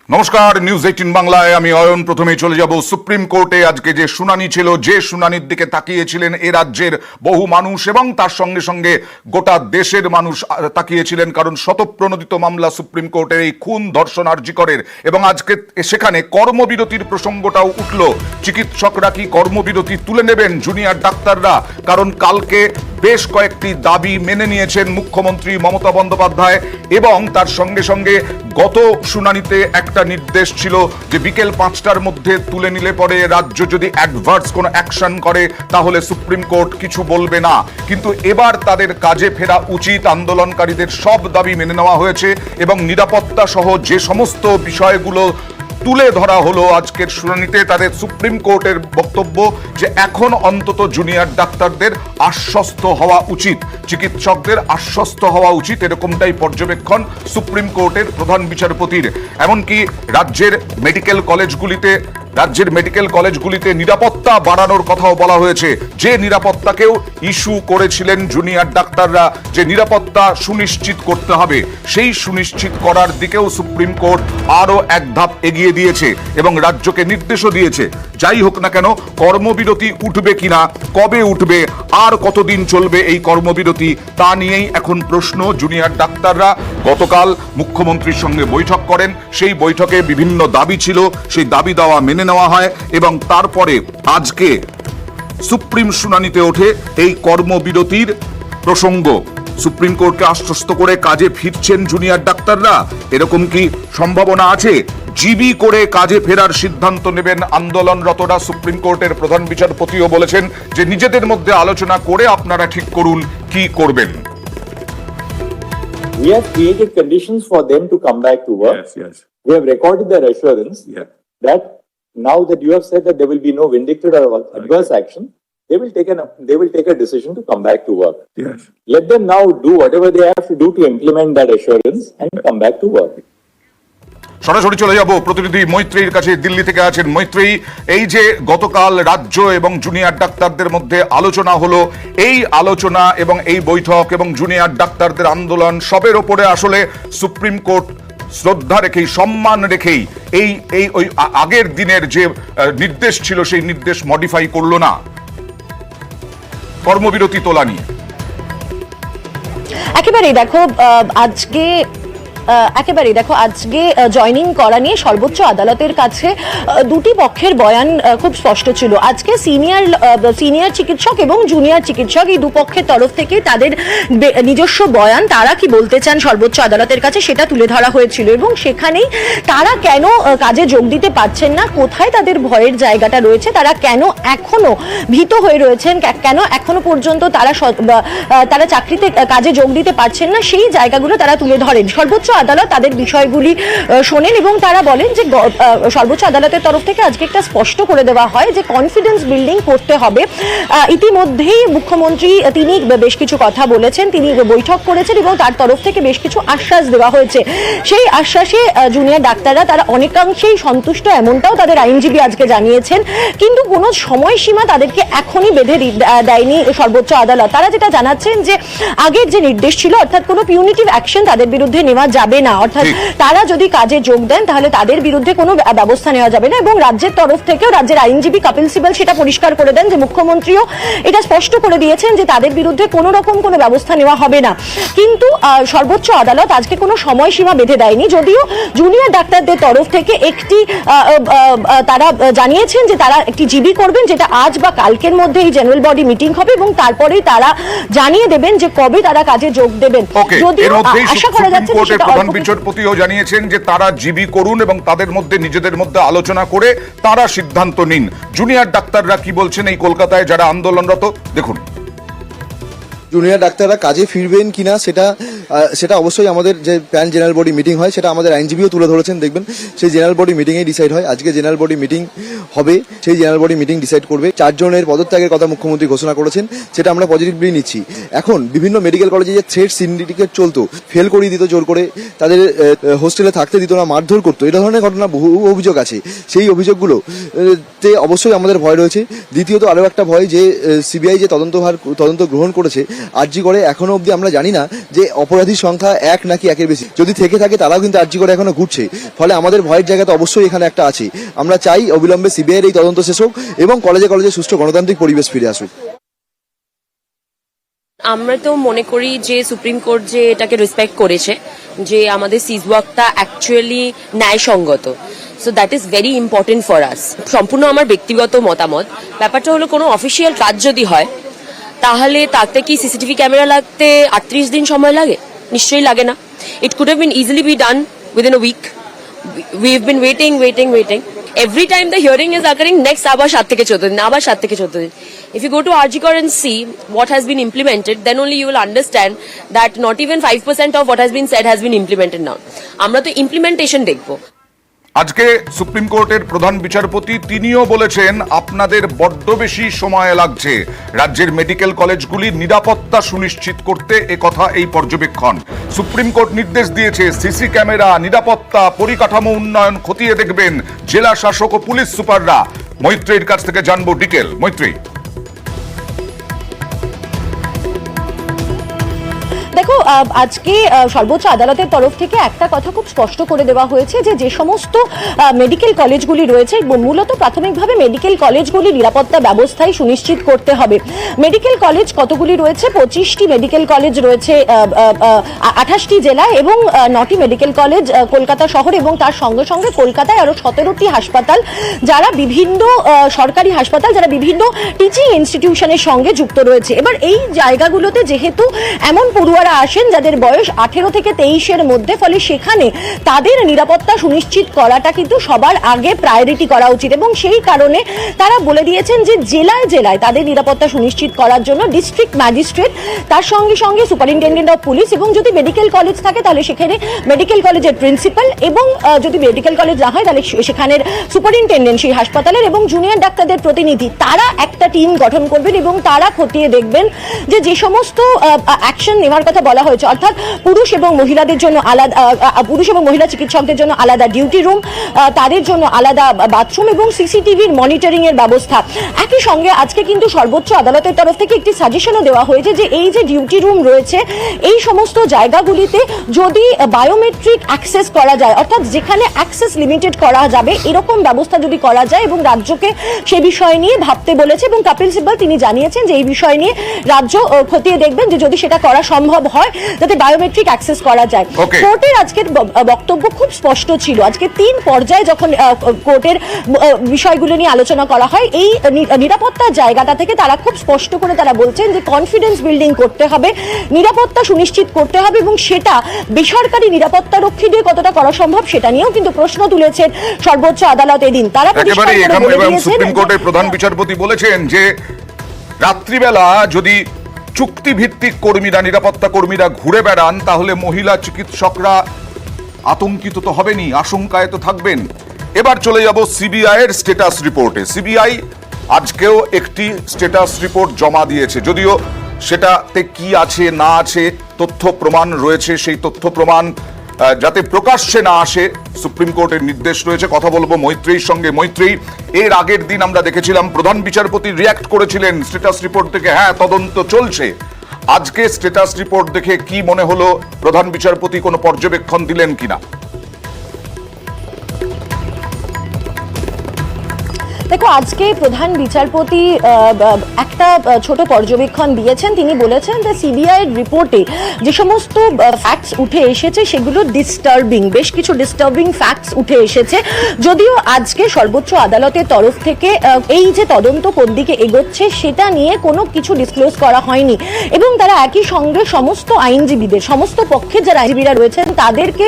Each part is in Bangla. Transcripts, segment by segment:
নমস্কার, নিউজ 18 বাংলায় আমি অয়ন। প্রথমেই চলে যাব সুপ্রিম কোর্টে। আজকে যে শুনানি ছিল, যে শুনানির দিকে তাকিয়েছিলেন এ রাজ্যের বহু মানুষ এবং তার সঙ্গে সঙ্গে গোটা দেশের মানুষ তাকিয়েছিলেন, কারণ শতপ্রণোদিত মামলা সুপ্রিম কোর্টের এই খুন ধর্ষণ আরজিকরের। এবং আজকে সেখানে কর্মবিরতির প্রসঙ্গটাও উঠল। চিকিৎসকরা কি কর্মবিরতি তুলে নেবেন, জুনিয়র ডাক্তাররা? কারণ কালকে বেশ কয়েকটি দাবি মেনে নিয়েছেন মুখ্যমন্ত্রী মমতা বন্দ্যোপাধ্যায় এবং তার সঙ্গে সঙ্গে গত শুনানিতে একটা নির্দেশ ছিল যে বিকেল 5টার মধ্যে তুলে নিলে পরে রাজ্য যদি অ্যাডভার্স কোনো অ্যাকশন করে তাহলে সুপ্রিম কোর্ট কিছু বলবে না। কিন্তু এবার তাদের কাজে ফেরা উচিত। আন্দোলনকারীদের সব দাবি মেনে নেওয়া হয়েছে এবং নিরাপত্তা সহ যে সমস্ত বিষয়গুলো তুলে ধরা হলো আজকের শুনানিতে, তাদের সুপ্রিম কোর্টের বক্তব্য যে এখন অন্তত জুনিয়র ডাক্তারদের আশ্বস্ত হওয়া উচিত, চিকিৎসকদের আশ্বস্ত হওয়া উচিত, এরকমটাই পর্যবেক্ষণ সুপ্রিম কোর্টের প্রধান বিচারপতির। এমনকি রাজ্যের মেডিকেল কলেজগুলিতে নিরাপত্তা বাড়ানোর কথাও বলা হয়েছে। যে নিরাপত্তাকেও ইস্যু করেছিলেন জুনিয়র ডাক্তাররা, যে নিরাপত্তা সুনিশ্চিত করতে হবে, সেই সুনিশ্চিত করার দিকেও সুপ্রিম কোর্ট আরো এক ধাপ এগিয়ে দিয়েছে এবং রাজ্যকে নির্দেশও দিয়েছে। যাই হোক না কেন, কর্মবিরতি উঠবে কিনা, কবে উঠবে, আর কতদিন চলবে এই কর্মবিরতি, তা নিয়েই এখন প্রশ্ন। জুনিয়র ডাক্তাররা গতকাল মুখ্যমন্ত্রীর সঙ্গে বৈঠক করেন। সেই বৈঠকে বিভিন্ন দাবি ছিল, সেই দাবি দেওয়া মেনে নেওয়া হয় এবং তারপরে আজকে সুপ্রিম শুনানিতে ওঠে এই কর্মবিরতির প্রসঙ্গ। সুপ্রিম কোর্টকে আশ্বস্ত করে কাজে ফিরছেন জুনিয়র ডাক্তাররা। এরকম কি সম্ভাবনা আছে? জিবি করে কাজে ফেরার সিদ্ধান্ত নেবেন আন্দোলনরতরা। সুপ্রিম কোর্টের প্রধান বিচারপতিও বলেছেন যে নিজেদের মধ্যে আলোচনা করে আপনারা ঠিক করুন কি করবেন। We have created conditions for them to come back to work. Yes. We have recorded their assurance that now that you have said that there will be no vindictive or adverse action, they will take a decision to come back to work. Yes. Let them now do whatever they have to do to implement that assurance and come back to work. সরাসরি চলে যাব প্রতিনিধি মৈত্রীর কাছে, দিল্লি থেকে আছেন মৈত্রী। এই যে গতকাল রাজ্য এবং জুনিয়র ডাক্তারদের মধ্যে আলোচনা হলো, এই আলোচনা এবং এই বৈঠক এবং জুনিয়র ডাক্তারদের আন্দোলন সবের ওপরে আসলে সুপ্রিম কোর্ট শ্রদ্ধা রেখেই, সম্মান রেখেই এই ওই আগের দিনের যে নির্দেশ ছিল সেই নির্দেশ মডিফাই করলো না কর্মবিরতি তোলা নিয়ে। একেবারেই দেখো আজকে জয়নিং করা নিয়ে সর্বোচ্চ আদালতের কাছে দুটি পক্ষের বয়ান খুব স্পষ্ট ছিল। আজকে সিনিয়র চিকিৎসক এবং জুনিয়র চিকিৎসক এই দুপক্ষের তরফ থেকে তাদের নিজস্ব বয়ান, তারা কি বলতে চান সর্বোচ্চ আদালতের কাছে সেটা তুলে ধরা হয়েছিল এবং সেখানেই তারা কেন কাজে যোগ দিতে পারছেন না, কোথায় তাদের ভয়ের জায়গাটা রয়েছে, তারা কেন এখনো ভীত হয়ে রয়েছেন, কেন এখনো পর্যন্ত তারা চাকরিতে কাজে যোগ দিতে পারছেন না, সেই জায়গাগুলো তারা তুলে ধরেন। সর্বোচ্চ আদালত তাদের বিষয়গুলি শোনেন এবং তারা বলেন যে সর্বোচ্চ আদালতের তরফ থেকে আজকে একটা স্পষ্ট করে দেওয়া হয় যে কনফিডেন্স বিল্ডিং করতে হবে। ইতিমধ্যেই মুখ্যমন্ত্রী তিনি বেশ কিছু কথা বলেছেন, তিনি বৈঠক করেছেন এবং তার তরফ থেকে বেশ কিছু আশ্বাস দেওয়া হয়েছে। সেই আশ্বাসে জুনিয়র ডাক্তাররা তারা অনেকাংশেই সন্তুষ্ট, এমনটাও তাদের আইনজীবী আজকে জানিয়েছেন। কিন্তু কোনো সময়সীমা তাদেরকে এখনই বেঁধে দেয়নি সর্বোচ্চ আদালত। তারা যেটা জানাচ্ছেন যে আগের যে নির্দেশ ছিল, অর্থাৎ কোনো পিউনিটিভ অ্যাকশন তাদের বিরুদ্ধে নেওয়া যাবে না, অর্থাৎ তারা যদি কাজে যোগ দেন তাহলে তাদের বিরুদ্ধে কোনো ব্যবস্থা নেওয়া যাবে না। এবং রাজ্যের তরফ থেকেও রাজ্যের আইনজীবী কপিল সিবাল সেটা পরিষ্কার করে দেন যে মুখ্যমন্ত্রীও এটা স্পষ্ট করে দিয়েছেন যে তাদের বিরুদ্ধে কোনো রকম কোনো ব্যবস্থা নেওয়া হবে না। কিন্তু সর্বোচ্চ আদালত আজকে কোনো সময়সীমা বেঁধে দেয়নি, যদিও জুনিয়র ডাক্তারদের তরফ থেকে তারা জানিয়েছেন যে তারা একটি জিবি করবেন, যেটা আজ বা কালকের মধ্যে এই জেনারেল বডি মিটিং হবে এবং তারপরেই তারা জানিয়ে দেবেন যে কবে তারা কাজে যোগ দেবেন। যদিও আশা করা যাচ্ছে প্রধান বিচারপতিও জানিয়েছেন যে তারা জিবি করুন এবং তাদের মধ্যে নিজেদের মধ্যে আলোচনা করে তারা সিদ্ধান্ত নিন। জুনিয়র ডাক্তাররা কি বলছেন এই কলকাতায় যারা আন্দোলনরত, দেখুন। জুনিয়র ডাক্তাররা কাজে ফিরবেন কিনা সেটা অবশ্যই আমাদের যে প্যান জেনারেল বডি মিটিং হয় সেটা আমাদের আইনজীবীও তুলে ধরেছেন, দেখবেন সেই জেনারেল বডি মিটিংয়ে ডিসাইড হয়। আজকে জেনারেল বডি মিটিং হবে, সেই জেনারেল বডি মিটিং ডিসাইড করবে। 4 জনের পদত্যাগের কথা মুখ্যমন্ত্রী ঘোষণা করেছেন, সেটা আমরা পজিটিভলি নিচ্ছি। এখন বিভিন্ন মেডিকেল কলেজে যে থ্রেড সিন্ডিকেট চলতো, ফেল করিয়ে দিত, জোর করে তাদের হোস্টেলে থাকতে দিত না, মারধর করতো, এটা ধরনের ঘটনা বহু অভিযোগ আছে। সেই অভিযোগগুলোতে অবশ্যই আমাদের ভয় রয়েছে। দ্বিতীয়ত আরও একটা ভয় যে সিবিআই যে তদন্ত গ্রহণ করেছে, আরজি করে এখনো অবধি আমরা জানি না যে অপরাধীর সংখ্যা 1 নাকি 1-এর বেশি, যদি থেকে থাকে তারাও কিন্তু আরজি করে এখনো ঘুরছে। ফলে আমাদের ভয়ের জায়গা তো অবশ্যই এখানে একটা আছে। আমরা চাই অবিলম্বে সিবিআই এর এই তদন্ত শেষ হোক এবং কলেজে কলেজে সুষ্ঠু গণতান্ত্রিক পরিবেশ ফিরে আসুক। আমরা তো মনে করি যে সুপ্রিম কোর্ট যে এটাকে রেসপেক্ট করেছে, যে আমাদের সিজওয়াকটা অ্যাকচুয়ালি ন্যায়সঙ্গত। So that is very important for us. সম্পূর্ণ আমার ব্যক্তিগত মতামত। ব্যাপারটা হলো কোনো অফিসিয়াল কাজ যদি হয় তাহলে তাতে কি সিসিটিভি ক্যামেরা লাগতে 38 দিন সময় লাগে? নিশ্চয়ই লাগে না। It could have been easily be done within a week. We have been waiting. Every time the hearing is occurring, next আবার 7 থেকে 14 দিন, আবার 7 থেকে 14 দিন। If you go to RGCR and see what has been implemented, then only you will understand that not even 5% of what has been said has been implemented now. আমরা তো implementation দেখবো। আজকে সুপ্রিম কোর্টের প্রধান বিচারপতি তিনিও বলেছেন আপনাদের বড্ড বেশি সময় লাগছে রাজ্যের মেডিকেল কলেজগুলির নিরাপত্তা সুনিশ্চিত করতে, কথা এই পর্যবেক্ষণ। সুপ্রিম কোর্ট নির্দেশ দিয়েছে সিসি ক্যামেরা, নিরাপত্তা, পরিকাঠামো উন্নয়ন খতিয়ে দেখবেন জেলা শাসক ও পুলিশ সুপাররা। মৈত্রীর কাছ থেকে জানবো ডিটেল। মৈত্রী, দেখো, আজকে সর্বোচ্চ আদালতের তরফ থেকে একটা কথা খুব স্পষ্ট করে দেওয়া হয়েছে যে যে সমস্ত মেডিকেল কলেজগুলি রয়েছে, মূলত প্রাথমিকভাবে মেডিকেল কলেজগুলি নিরাপত্তা ব্যবস্থাই সুনিশ্চিত করতে হবে। মেডিকেল কলেজ কতগুলি রয়েছে? 25টি মেডিকেল কলেজ রয়েছে 28টি জেলায় এবং 9টি মেডিকেল কলেজ কলকাতা শহর এবং তার সঙ্গে সঙ্গে কলকাতায় আরো 17টি হাসপাতাল, যারা বিভিন্ন সরকারি হাসপাতাল, যারা বিভিন্ন টিচিং ইনস্টিটিউশনের সঙ্গে যুক্ত রয়েছে। এবার এই জায়গাগুলোতে যেহেতু এমন পড়ুয়ারা আসেন যাদের বয়স 18 থেকে 23-এর মধ্যে, ফলে সেখানে তাদের নিরাপত্তা সুনিশ্চিত করাটা কিন্তু সবার আগে প্রায়োরিটি করা উচিত এবং সেই কারণে তারা বলে দিয়েছেন যে জেলায় জেলায় তাদের নিরাপত্তা সুনিশ্চিত করার জন্য ডিস্ট্রিক্ট ম্যাজিস্ট্রেট, তার সঙ্গে সঙ্গে সুপারিনটেন্ডেন্ট অফ পুলিশ এবং যদি মেডিকেল কলেজ থাকে তাহলে সেখানে মেডিকেল কলেজের প্রিন্সিপাল এবং যদি মেডিকেল কলেজ না হয় তাহলে সেখানের সুপারিনটেন্ডেন্ট সেই হাসপাতালের এবং জুনিয়র ডাক্তারদের প্রতিনিধি, তারা একটা টিম গঠন করবেন এবং তারা খতিয়ে দেখবেন যে যে সমস্ত অ্যাকশন নেওয়ার কথা বলা হয়েছে, অর্থাৎ পুরুষ এবং মহিলাদের জন্য আলাদা, পুরুষ এবং মহিলা চিকিৎসকদের জন্য আলাদা ডিউটি রুম, তাদের জন্য আলাদা বাথরুম এবং সিসিটিভির মনিটরিং এর ব্যবস্থা। একই সঙ্গে আজকে কিন্তু সর্বোচ্চ আদালতের তরফ থেকে একটি সাজেশনও দেওয়া হয়েছে যে এই যে ডিউটি রুম রয়েছে এই সমস্ত জায়গাগুলিতে যদি বায়োমেট্রিক অ্যাক্সেস করা যায়, অর্থাৎ যেখানে অ্যাক্সেস লিমিটেড করা যাবে এরকম ব্যবস্থা যদি করা যায়, এবং রাজ্যকে সে বিষয় নিয়ে ভাবতে বলেছে এবং কপিল সিব্বল তিনি জানিয়েছেন যে এই বিষয় নিয়ে রাজ্য খতিয়ে দেখবেন যে যদি সেটা করা সম্ভব হয় যাতে বায়োমেট্রিক অ্যাক্সেস করা যায়। কোর্টের আজকের বক্তব্য খুব স্পষ্ট ছিল। আজকে 3 পর্যায়ে যখন কোর্টের বিষয়গুলো নিয়ে আলোচনা করা হয়, এই নিরাপত্তার জায়গাটা থেকে তারা খুব স্পষ্ট করে তারা বলছেন যে কনফিডেন্স বিল্ডিং করতে হবে, নিরাপত্তা সুনিশ্চিত করতে হবে এবং সেটা বেসরকারি নিরাপত্তা রক্ষী দিয়ে কতটা করা সম্ভব সেটা নিয়েও কিন্তু প্রশ্ন তুলেছেন সর্বোচ্চ আদালত এদিন। তারা সুপ্রিম কোর্টের প্রধান বিচারপতি বলেছেন যে রাত্রিবেলা যদি চুক্তিভিত্তিক কর্মীরা, নিরাপত্তা কর্মীরা ঘুরে বেড়ান তাহলে মহিলা চিকিৎসকরা আতঙ্কিত তো হবেনি, আশঙ্কায় তো থাকবেন। এবার চলে যাব সিবিআই এর স্ট্যাটাস রিপোর্টে। সিবিআই আজকেও একটি স্ট্যাটাস রিপোর্ট জমা দিয়েছে, যদিও সেটাতে কি আছে না আছে তথ্য প্রমাণ রয়েছে, সেই তথ্য প্রমাণ যাতে প্রকাশ্যে না আসে সুপ্রিম কোর্টের নির্দেশ রয়েছে। কথা বলবো মৈত্রীর সঙ্গে। মৈত্রী, এর আগের দিন আমরা দেখেছিলাম প্রধান বিচারপতি রিয়াক্ট করেছিলেন স্ট্যাটাস রিপোর্ট থেকে, হ্যাঁ তদন্ত চলছে। আজকে স্ট্যাটাস রিপোর্ট দেখে কি মনে হলো? প্রধান বিচারপতি কোনো পর্যবেক্ষণ দিলেন কিনা? দেখো, আজকে প্রধান বিচারপতি একটা ছোট পর্যবেক্ষণ দিয়েছেন। তিনি বলেছেন যে সিবিআই এর রিপোর্টে যে সমস্ত ফ্যাক্টস উঠে এসেছে সেগুলো ডিস্টার্বিং, বেশ কিছু ডিস্টার্বিং ফ্যাক্টস উঠে এসেছে। যদিও আজকে সর্বোচ্চ আদালতের তরফ থেকে এই যে তদন্ত কোন দিকে এগোচ্ছে সেটা নিয়ে কোনো কিছু ডিসক্লোজ করা হয়নি এবং তারা একই সঙ্গে সমস্ত আইনজীবীদের, সমস্ত পক্ষের যারা আইনজীবীরা রয়েছেন তাদেরকে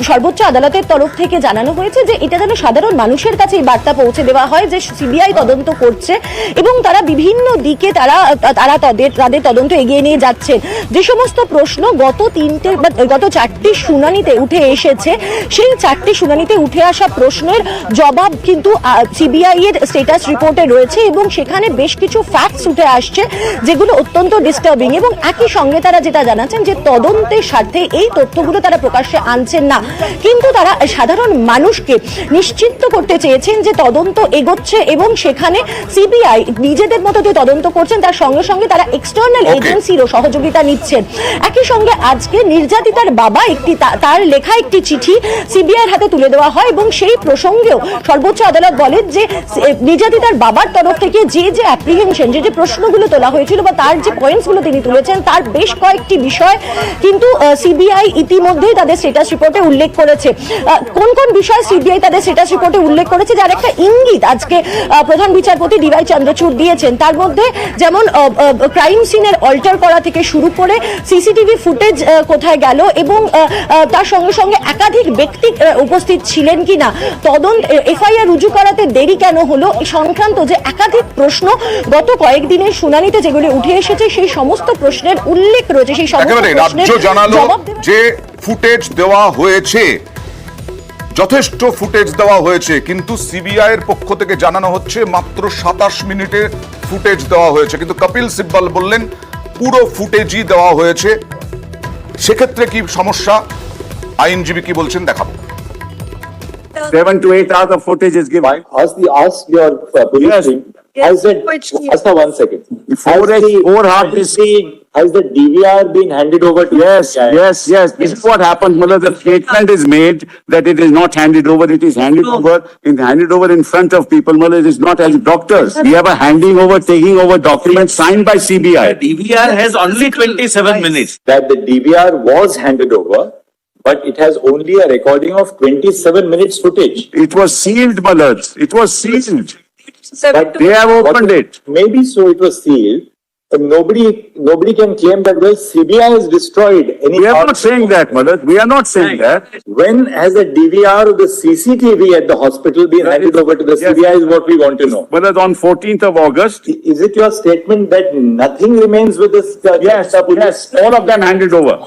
সর্বোচ্চ আদালতের তরফ থেকে জানানো হয়েছে যে এটা যেন সাধারণ মানুষের কাছে এই বার্তা পৌঁছে দেওয়া হয় যে সিবিআই তদন্ত করছে এবং তারা বিভিন্ন দিকে তাদের তদন্ত এগিয়ে নিয়ে যাচ্ছেন। যে সমস্ত প্রশ্ন গত 4টি শুনানিতে উঠে এসেছে, সেই 4টি শুনানিতে উঠে আসা প্রশ্নের জবাব কিন্তু সিবিআই এর স্ট্যাটাস রিপোর্টে রয়েছে এবং সেখানে বেশ কিছু ফ্যাক্টস উঠে আসছে যেগুলো অত্যন্ত ডিস্টার্বিং এবং একই সঙ্গে তারা যেটা জানাচ্ছেন যে তদন্তের স্বার্থে এই তথ্যগুলো তারা প্রকাশ্যে আনছেন না, কিন্তু তারা সাধারণ মানুষকে নিশ্চিত করতে চেয়েছেন যে তদন্ত এগোচ্ছে হচ্ছে এবং সেখানে সিবিআই নিজেদের মতো যে তদন্ত করছেন তার সঙ্গে সঙ্গে তারা এক্সটার্নাল Okay. এজেন্সিরও সহযোগিতা নিচ্ছেন। একই সঙ্গে আজকে নির্যাতিতার বাবা তার লেখা একটি চিঠি সিবিআইয়ের হাতে তুলে দেওয়া হয় এবং সেই প্রসঙ্গেও সর্বোচ্চ আদালত বলেন যে নির্যাতিতার বাবার তরফ থেকে যে অ্যাপ্রিহেনশন যে প্রশ্নগুলো তোলা হয়েছিল বা তার যে পয়েন্টসগুলো তিনি তুলেছেন তার বেশ কয়েকটি বিষয় কিন্তু সিবিআই ইতিমধ্যেই তাদের স্ট্যাটাস রিপোর্টে উল্লেখ করেছে। কোন কোন বিষয় সিবিআই তাদের স্ট্যাটাস রিপোর্টে উল্লেখ করেছে যার একটা ইঙ্গিত আজকে প্রধান বিচারপতি ডিওয়াই চন্দ্রচূড় দিয়েছেন। তার মধ্যে যেমন ক্রাইম সিনের অল্টার করা থেকে শুরু করে সিসিটিভি ফুটেজ কোথায় গেল এবং তার সঙ্গে সঙ্গে একাধিক ব্যক্তি উপস্থিত ছিলেন কিনা, তদন্ত এফআইআর রুজু করাতে দেরি কেন হলো এই সংক্রান্ত যে একাধিক প্রশ্ন গত কয়েকদিনের শুনানিতে যেগুলি উঠে এসেছে সেই সমস্ত প্রশ্নের উল্লেখ রয়েছে। সেই সমস্ত একেবারে প্রশ্নের রাজ্য জানালো জবাব দেওয়া- যে ফুটেজ দেওয়া হয়েছে, যথেষ্ট ফুটেজ দেওয়া হয়েছে, কিন্তু সিবিআই এর পক্ষ থেকে জানানো হচ্ছে মাত্র 27 মিনিটের ফুটেজ দেওয়া হয়েছে। কিন্তু কপিল সিব্বল বললেন পুরো ফুটেজই দেওয়া হয়েছে। সেক্ষেত্রে কি সমস্যা, আইনজীবী কি বলছেন দেখাবো। 7 to 8 hours of footage is given. Ask your police Yes. team. Has that, Asta, 1 second. Has the DVR been handed over to? Yes, the guy? yes. This is what happened. Mullah, the statement is made that it is not handed over. It is handed over in front of people. Mullah, it is not as doctors. We have a handing over, taking over documents signed by CBI. DVR has only 27 minutes. That the DVR was handed over, but it has only a recording of 27 minutes footage. It was sealed, Mullah. It was sealed. But They have opened it. Maybe so it was sealed, but nobody can claim that, well, CBI has destroyed any. We are not saying that, Mullah. We are not saying that. When has the DVR of the CCTV at the hospital been handed over to the Yes. CBI is what we want to know. Mullah, on 14th of August, Is it your statement that nothing remains with this? yes, all of them handed over.